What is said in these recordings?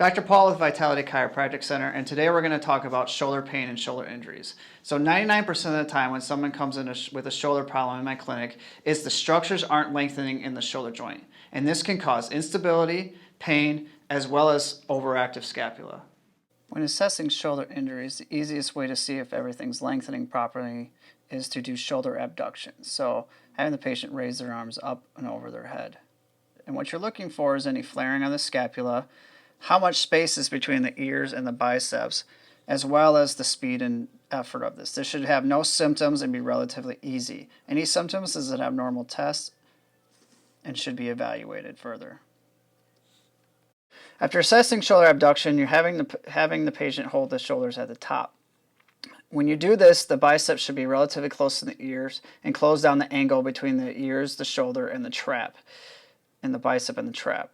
Dr. Paul with Vitality Chiropractic Center, and today we're going to talk about shoulder pain and shoulder injuries. So 99% of the time when someone comes in with a shoulder problem in my clinic is the structures aren't lengthening in the shoulder joint. And this can cause instability, pain, as well as overactive scapula. When assessing shoulder injuries, the easiest way to see if everything's lengthening properly is to do shoulder abduction. So having the patient raise their arms up and over their head. And what you're looking for is any flaring on the scapula, how much space is between the ears and the biceps, as well as the speed and effort of this. This should have no symptoms and be relatively easy. Any symptoms is an abnormal test and should be evaluated further. After assessing shoulder abduction, you're having the patient hold the shoulders at the top. When you do this, the biceps should be relatively close to the ears and close down the angle between the ears, the shoulder, and the trap, and the bicep and the trap.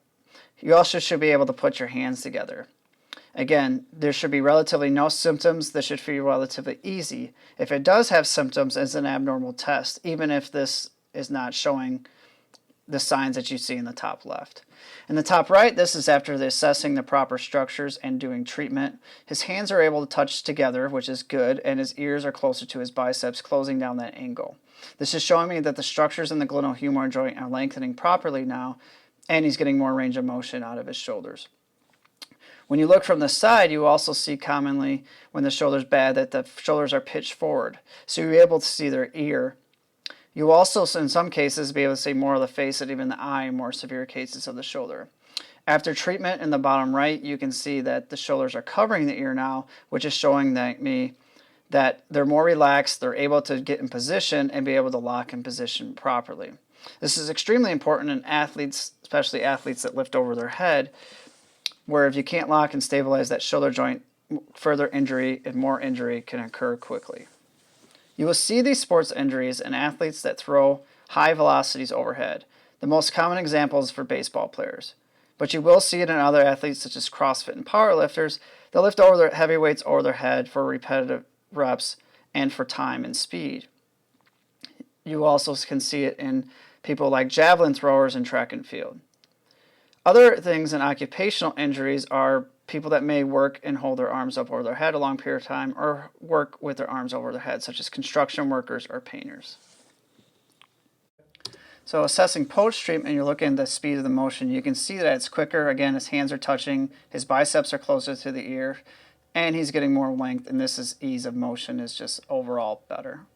You also should be able to put your hands together. Again, there should be relatively no symptoms. This should feel relatively easy. If it does have symptoms, it's an abnormal test, even if this is not showing the signs that you see in the top left. In the top right, this is after assessing the proper structures and doing treatment. His hands are able to touch together, which is good, and his ears are closer to his biceps, closing down that angle. This is showing me that the structures in the glenohumeral joint are lengthening properly now, and he's getting more range of motion out of his shoulders. When you look from the side, you also see commonly when the shoulder's bad that the shoulders are pitched forward. So you're able to see their ear. You also, in some cases, be able to see more of the face and even the eye in more severe cases of the shoulder. After treatment in the bottom right, you can see that the shoulders are covering the ear now, which is showing me that they're more relaxed, they're able to get in position and be able to lock in position properly. This is extremely important in athletes, especially athletes that lift over their head, where if you can't lock and stabilize that shoulder joint, further injury and more injury can occur quickly. You will see these sports injuries in athletes that throw high velocities overhead. The most common example is for baseball players. But you will see it in other athletes such as CrossFit and powerlifters. They'll lift over their heavy weights over their head for repetitive reps and for time and speed. You also can see it in people like javelin throwers in track and field. Other things in occupational injuries are people that may work and hold their arms up over their head a long period of time or work with their arms over their head, such as construction workers or painters. So assessing post-treatment, you're looking at the speed of the motion. You can see that it's quicker. Again, his hands are touching, his biceps are closer to the ear, and he's getting more length, and this is ease of motion is just overall better.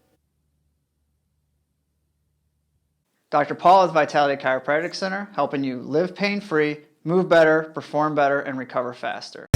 Dr. Paul with Vitality Chiropractic Center, helping you live pain-free, move better, perform better, and recover faster.